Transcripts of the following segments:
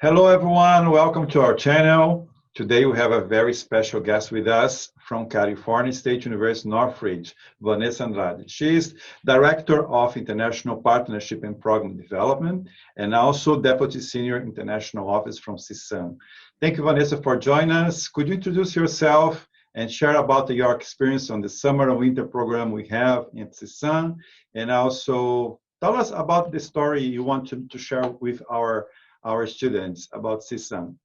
Hello, everyone. Welcome to our channel. Today, we have a very special guest with us from California State University, Northridge, Vanessa Andrade. She is Director of International Partnership and Program Development and also Deputy Senior International Office from CSUN. Thank you, Vanessa, for joining us. Could you introduce yourself and share about your experience on the summer and winter program we have in CSUN, and also tell us about the story you want to share with our students about CSUN.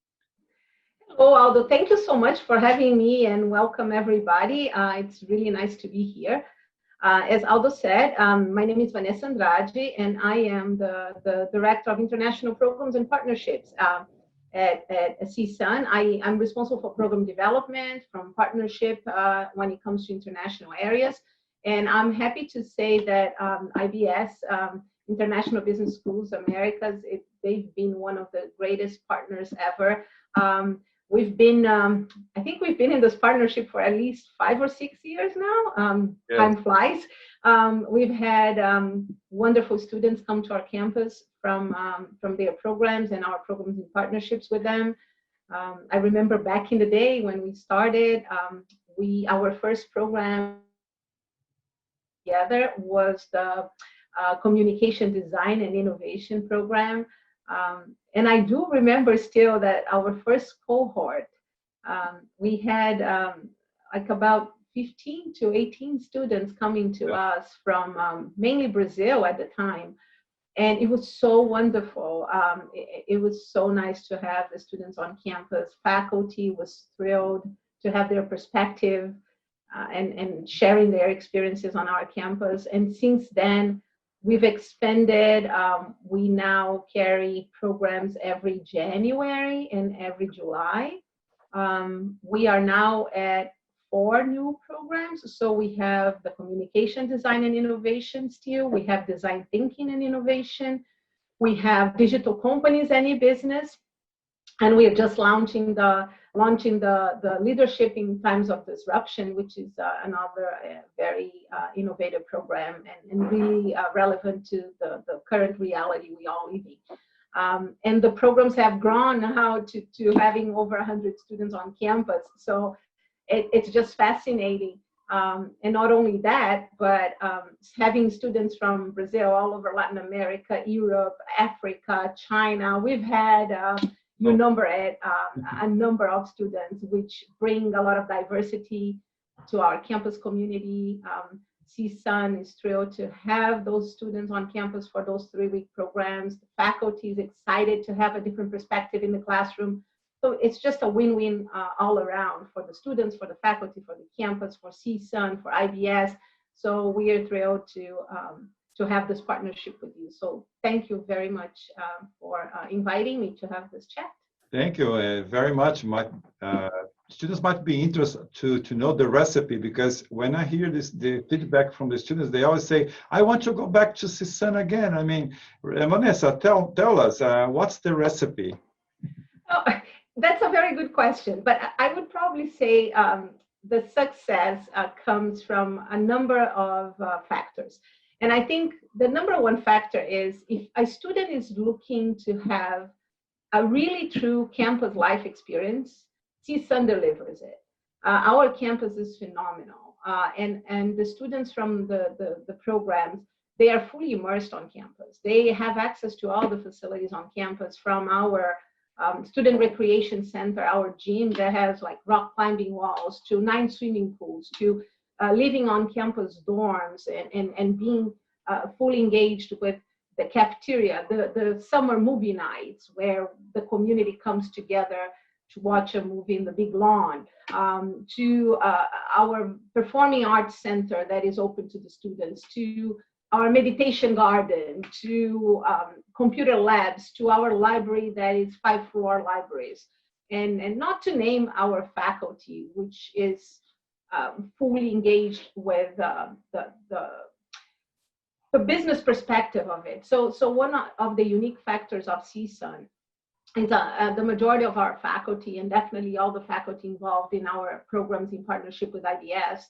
Hello, Aldo. Thank you so much for having me and welcome everybody. It's really nice to be here. As Aldo said, my name is Vanessa Andrade and I am the Director of International Programs and Partnerships at CSUN. I'm responsible for program development from partnership when it comes to international areas. And I'm happy to say that IBS, International Business Schools Americas, they've been one of the greatest partners ever. We've been, I think we've been in this partnership for at least 5 or 6 years now. Yes. Time flies. We've had wonderful students come to our campus from their programs and our programs in partnerships with them. I remember back in the day when we started, our first program together was the Communication Design and Innovation program. And I do remember still that our first cohort, we had like about 15 to 18 students coming to us from mainly Brazil at the time. And it was so wonderful. It was so nice to have the students on campus. Faculty was thrilled to have their perspective and sharing their experiences on our campus. And since then, we've expanded. We now carry programs every January and every July. We are now at 4 new programs. So we have the Communication Design and Innovation still. We have Design Thinking and Innovation. We have Digital Companies and E-Business. And we are just launching the Leadership in Times of Disruption, which is another very innovative program and really relevant to the current reality we all live in. And the programs have grown now to having over 100 students on campus. So it's just fascinating. And not only that, but having students from Brazil, all over Latin America, Europe, Africa, China. We've had a number of students, which bring a lot of diversity to our campus community. CSUN is thrilled to have those students on campus for those 3-week programs. The faculty is excited to have a different perspective in the classroom. So it's just a win-win all around for the students, for the faculty, for the campus, for CSUN, for IBS. So we are thrilled to have this partnership with you. So thank you very much for inviting me to have this chat. Thank you very much. Students might be interested to know the recipe, because when I hear the feedback from the students, they always say, I want to go back to CSUN again. I mean, Vanessa, tell us, what's the recipe? Oh, that's a very good question, but I would probably say the success comes from a number of factors. And I think the number one factor is if a student is looking to have a really true campus life experience, CSUN delivers it. Our campus is phenomenal. And the students from the programs, they are fully immersed on campus. They have access to all the facilities on campus, from our student recreation center, our gym that has like rock climbing walls, to 9 swimming pools, to living on campus dorms and being fully engaged with the cafeteria, the summer movie nights where the community comes together to watch a movie in the big lawn, to our performing arts center that is open to the students, to our meditation garden, to computer labs, to our library that is 5-floor libraries, and not to name our faculty, which is fully engaged with the business perspective of it. So one of the unique factors of CSUN is the majority of our faculty, and definitely all the faculty involved in our programs in partnership with IBS,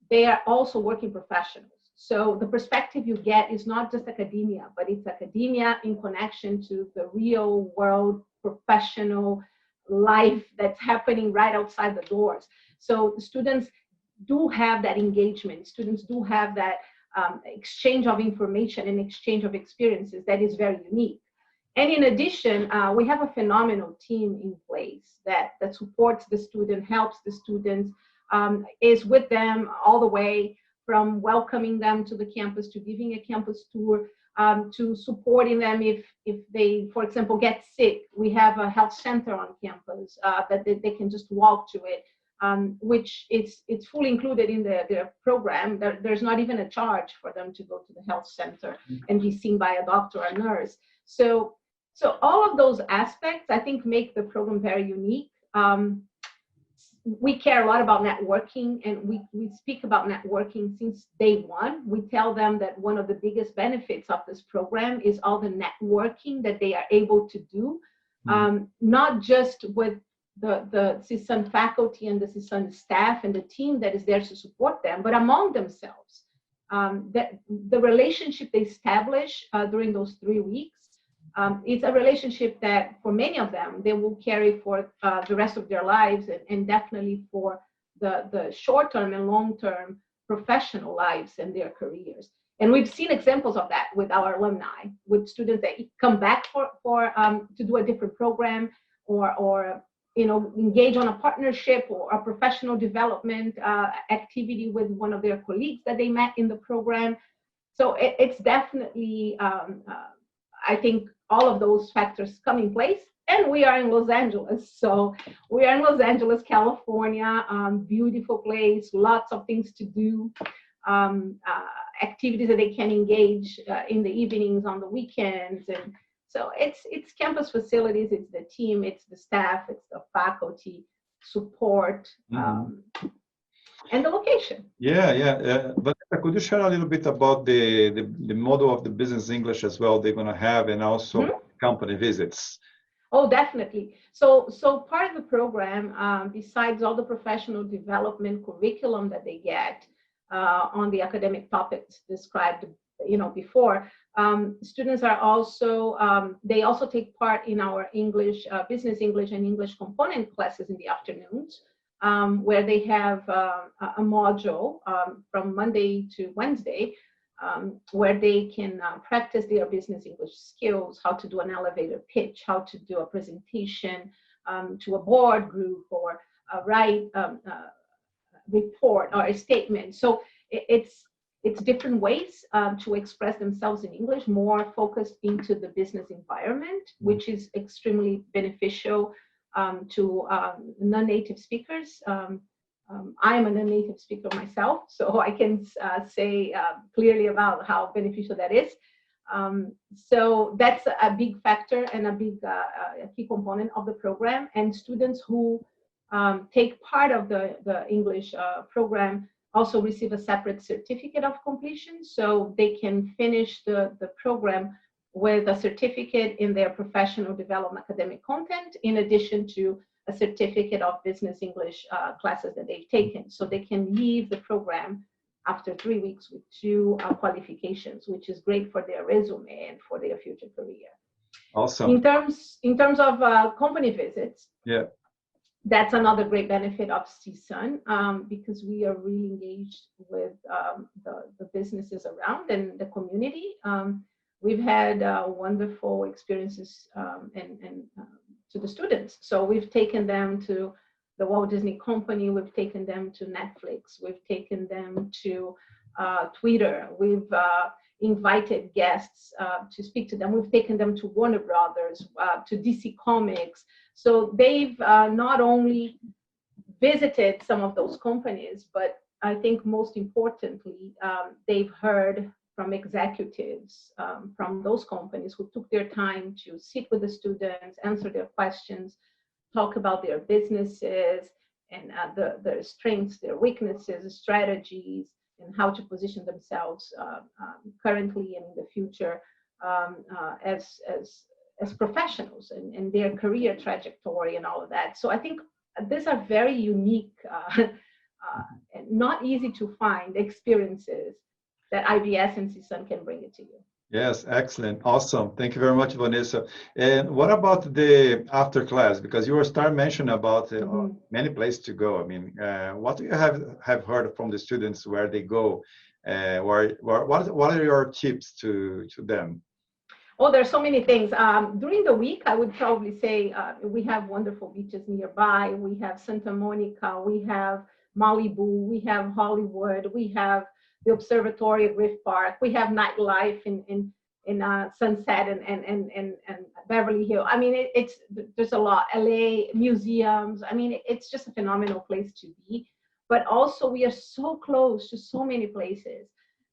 they are also working professionals. So the perspective you get is not just academia, but it's academia in connection to the real world professional life that's happening right outside the doors. So students do have that engagement. Students do have that exchange of information and exchange of experiences that is very unique. And in addition, we have a phenomenal team in place that supports the student, helps the students, is with them all the way from welcoming them to the campus, to giving a campus tour, to supporting them if they, for example, get sick. We have a health center on campus that they can just walk to it, which it's fully included in their program. There's not even a charge for them to go to the health center and be seen by a doctor or nurse. So all of those aspects, I think, make the program very unique. We care a lot about networking, and we speak about networking since day one. We tell them that one of the biggest benefits of this program is all the networking that they are able to do, not just with the CSUN faculty and the CSUN staff and the team that is there to support them, but among themselves. That the relationship they establish during those 3 weeks, it's a relationship that for many of them, they will carry for the rest of their lives, and definitely for the short-term and long-term professional lives and their careers. And we've seen examples of that with our alumni, with students that come back to do a different program, or engage on a partnership or a professional development activity with one of their colleagues that they met in the program. So it's definitely, I think, all of those factors come in place. And we are in Los Angeles. So we are in Los Angeles, California, beautiful place, lots of things to do, activities that they can engage in the evenings, on the weekends. And so it's campus facilities, it's the team, it's the staff, it's the faculty support, and the location. But could you share a little bit about the model of the business English as well they're going to have, and also company visits? Oh, definitely. So part of the program, besides all the professional development curriculum that they get on the academic topics described before, students are also, they also take part in our English, business English and English component classes in the afternoons, where they have a module from Monday to Wednesday, where they can practice their business English skills, how to do an elevator pitch, how to do a presentation to a board group, or write a report or a statement. So it's different ways to express themselves in English, more focused into the business environment, which is extremely beneficial to non-native speakers. I am a non-native speaker myself, so I can say clearly about how beneficial that is. So that's a big factor and a big a key component of the program. And students who take part of the English program also receive a separate certificate of completion, so they can finish the program with a certificate in their professional development academic content, in addition to a certificate of business English classes that they've taken. So they can leave the program after 3 weeks with 2 qualifications, which is great for their resume and for their future career. Awesome. In terms of company visits, that's another great benefit of CSUN, because we are really engaged with the businesses around and the community. We've had wonderful experiences and to the students. So we've taken them to the Walt Disney Company, we've taken them to Netflix, we've taken them to Twitter, we've invited guests to speak to them, we've taken them to Warner Brothers, to DC Comics. So they've not only visited some of those companies, but I think most importantly, they've heard from executives from those companies who took their time to sit with the students, answer their questions, talk about their businesses and their strengths, their weaknesses, strategies, and how to position themselves currently and in the future as professionals and their career trajectory and all of that. So I think these are very unique, and not easy to find experiences that IBS and CSUN can bring it to you. Yes, excellent. Awesome. Thank you very much, Vanessa. And what about the after class? Because you were start mentioning about Mhm. many places to go. I mean, what do you have heard from the students where they go? What are your tips to them? Oh, there's so many things. During the week, I would probably say we have wonderful beaches nearby. We have Santa Monica, we have Malibu, we have Hollywood, we have the observatory at Rift Park, we have nightlife in Sunset and Beverly Hills. I mean, it's there's a lot. LA museums. I mean, it's just a phenomenal place to be. But also, we are so close to so many places.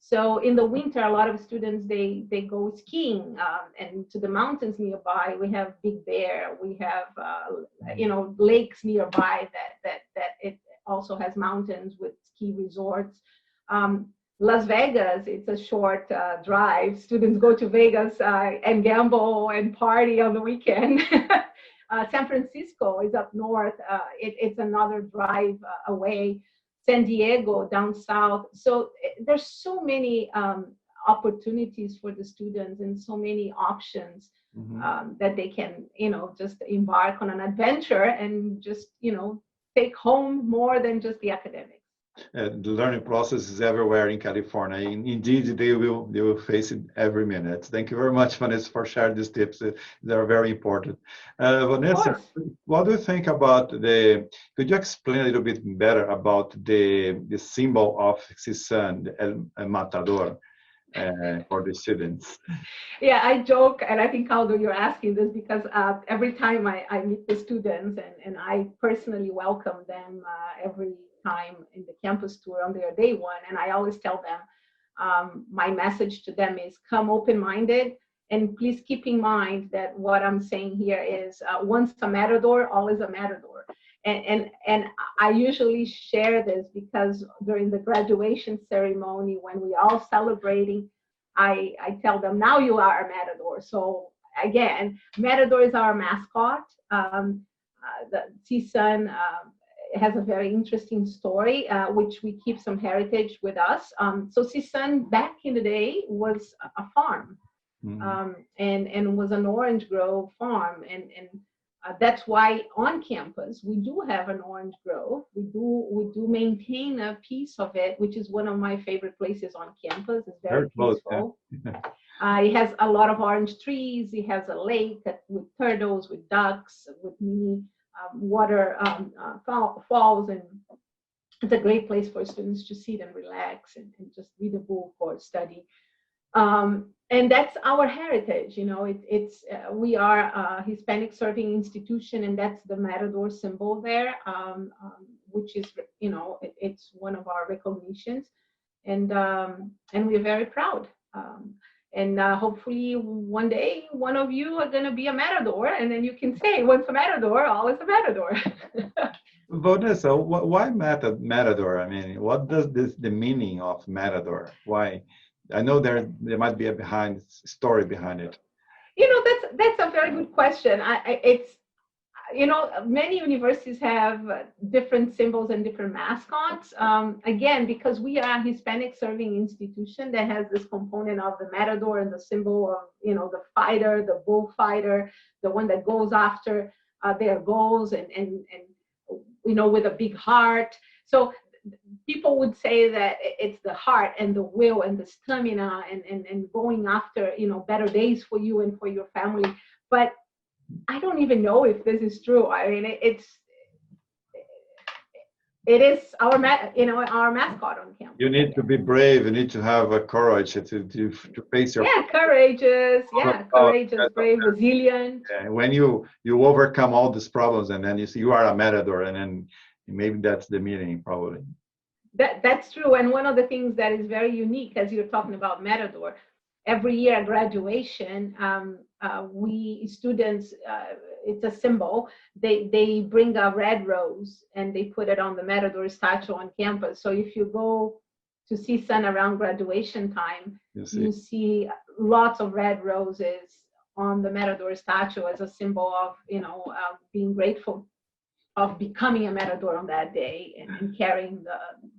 So in the winter, a lot of students they go skiing and to the mountains nearby. We have Big Bear. We have lakes nearby that it also has mountains with ski resorts. Las Vegas, it's a short drive. Students go to Vegas and gamble and party on the weekend. San Francisco is up north. It's another drive away. San Diego down south. So there's so many opportunities for the students and so many options that they can, just embark on an adventure and just, take home more than just the academics. The learning process is everywhere in California. Indeed, they will face it every minute. Thank you very much, Vanessa, for sharing these tips. They are very important. Of Vanessa, course. what do you think about could you explain a little bit better about the symbol of CSUN, El Matador, for the students? Yeah, I joke, and I think, Aldo, you're asking this because every time I meet the students and I personally welcome them every time in the campus tour on their day one, and I always tell them my message to them is come open-minded, and please keep in mind that what I'm saying here is once a matador, always a matador. And I usually share this because during the graduation ceremony, when we all celebrating, I tell them, now you are a matador. So again, matador is our mascot. The CSUN has a very interesting story, which we keep some heritage with us. So CSUN back in the day was a farm, and was an orange grove farm, and that's why on campus we do have an orange grove. We do maintain a piece of it, which is one of my favorite places on campus. It's very peaceful. Yeah. It has a lot of orange trees. It has a lake with turtles, with ducks, with mini water falls, and it's a great place for students to sit and relax and just read a book or study. And that's our heritage. We are a Hispanic serving institution, and that's the Matador symbol there, which is, it's one of our recognitions, and we're very proud. And hopefully one day one of you are going to be a matador, and then you can say, once a matador, always a matador. Vanessa, why Matador? I mean, what does the meaning of Matador? Why? I know there might be a story behind it. That's a very good question. It's many universities have different symbols and different mascots. Again, because we are a Hispanic serving institution that has this component of the matador and the symbol of, the fighter, the bullfighter, the one that goes after their goals and with a big heart. So people would say that it's the heart and the will and the stamina and going after, better days for you and for your family. But I don't even know if this is true. I mean, it is our mascot on campus. You need to be brave. You need to have a courage to face your. Yeah, courageous. Yeah, courageous, brave, resilient. When you overcome all these problems, and then you see you are a matador, and then maybe that's the meaning, probably. That's true. And one of the things that is very unique, as you're talking about matador, every year at graduation, we students, it's a symbol. They bring a red rose and they put it on the Matador statue on campus. So if you go to CSUN around graduation time, you see lots of red roses on the Matador statue as a symbol of being grateful. of becoming a Matador on that day and carrying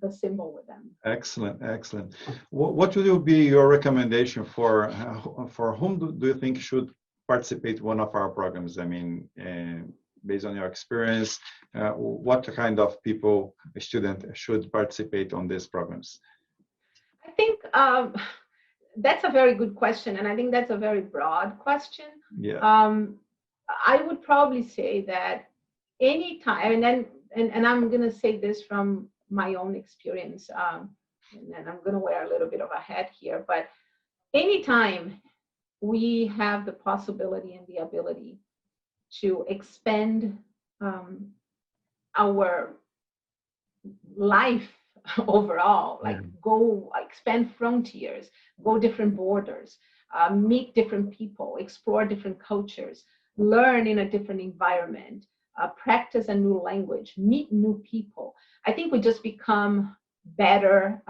the symbol with them. Excellent, excellent. What would be your recommendation for whom do you think should participate in one of our programs? I mean, based on your experience, what kind of people, a student, should participate on these programs? I think that's a very good question, and I think that's a very broad question. Yeah. I would probably say that anytime, and I'm going to say this from my own experience, and I'm going to wear a little bit of a hat here, but anytime we have the possibility and the ability to expand our life overall, like go expand frontiers, go different borders, meet different people, explore different cultures, learn in a different environment, practice a new language, meet new people. I think we just become better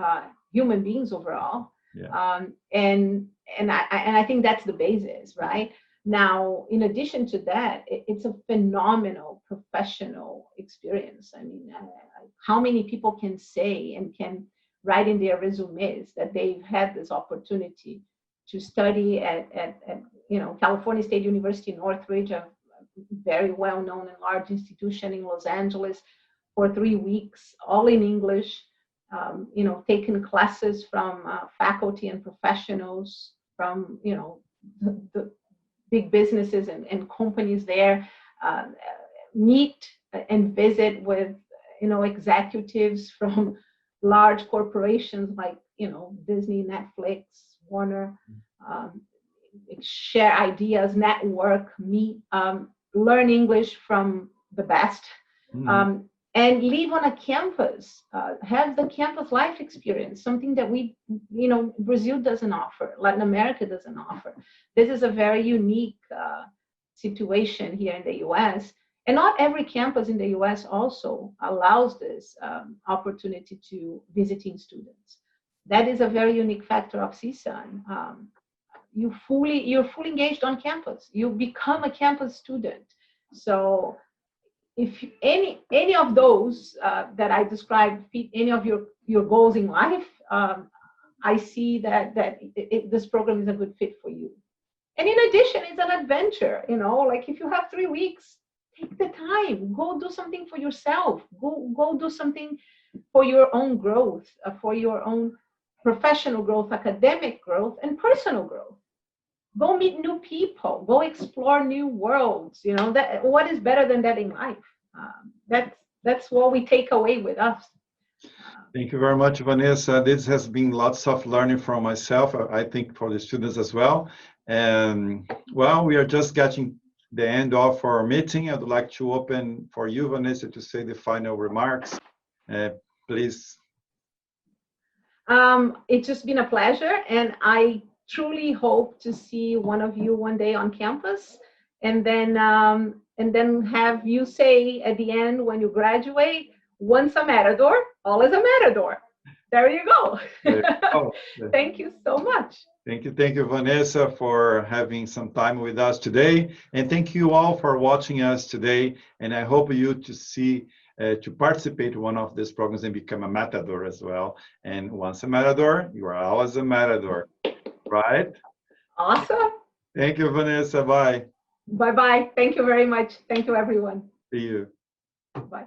human beings overall. Yeah. And I think that's the basis, right? Now, in addition to that, it's a phenomenal professional experience. I mean, how many people can say and can write in their resumes that they've had this opportunity to study at California State University, Northridge, a very well-known and large institution in Los Angeles, for 3 weeks, all in English, taking classes from faculty and professionals from, the big businesses and companies there, meet and visit with, executives from large corporations like, Disney, Netflix, Warner, share ideas, network, meet, learn English from the best, and live on a campus, have the campus life experience, something that Brazil doesn't offer, Latin America doesn't offer. This is a very unique situation here in the US. And not every campus in the US also allows this opportunity to visiting students. That is a very unique factor of CSUN. You're fully engaged on campus. You become a campus student. So if any of those that I described fit any of your goals in life, I see that this program is a good fit for you. And in addition, it's an adventure. Like if you have 3 weeks, take the time, go do something for yourself, go do something for your own growth, for your own professional growth, academic growth, and personal growth. Go meet new people, go explore new worlds. That what is better than that in life? That's what we take away with us. Thank you very much, Vanessa. This has been lots of learning from myself, I think for the students as well. And well, we are just getting the end of our meeting. I'd like to open for you, Vanessa, to say the final remarks. Please. It's just been a pleasure, and I truly hope to see one of you one day on campus, and then have you say at the end when you graduate, once a Matador, always a Matador. There you go. Thank you so much. Thank you, Vanessa, for having some time with us today. And thank you all for watching us today. And I hope you to participate in one of these programs and become a Matador as well. And once a Matador, you are always a Matador, right? Awesome. Thank you, Vanessa. Bye. Bye-bye. Thank you very much. Thank you, everyone. See you. Bye.